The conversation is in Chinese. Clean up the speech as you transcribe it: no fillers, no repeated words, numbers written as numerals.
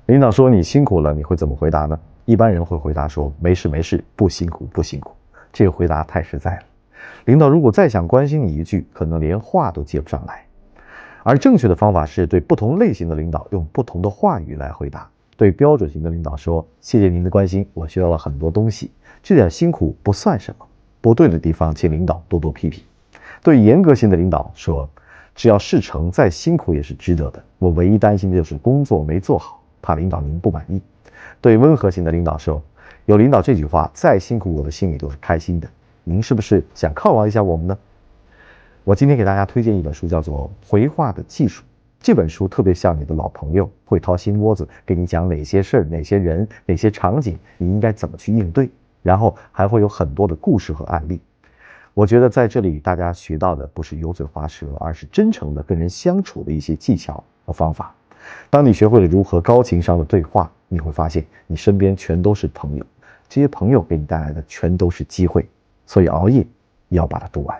領導說你辛苦了，你會怎麼回答呢？一般人會回答說沒事没事，不辛苦不辛苦。這個回答太實在了。領導如果再想關心你一句，可能連話都接不上來。而正確的方法是对不同類型的領導用不同的話語來回答。對標準型的領導說，謝謝您的關心，我學到了很多東西，這點辛苦不算什麼，不對的地方請領導多多批評。對嚴格型的領導說，只要事成再辛苦也是值得的，我唯一擔心的就是工作沒做好，怕領導您不滿意。對溫和型的領導說，有領導這句話，再辛苦我的心裡都是開心的，您是不是想犒勞一下我們呢？我今天給大家推薦一本書，叫做《回話的技術》。這本書特別像你的老朋友，會掏心窩子給你講哪些事兒、哪些人、哪些場景，你應該怎麼去應對，然後還會有很多的故事和案例。我覺得在這裡大家學到的不是油嘴滑舌，而是真誠的跟人相處的一些技巧和方法。當你學會了如何高情商的对話，你會發現你身邊全都是朋友，這些朋友給你帶來的全都是機會，所以熬夜也要把它读完。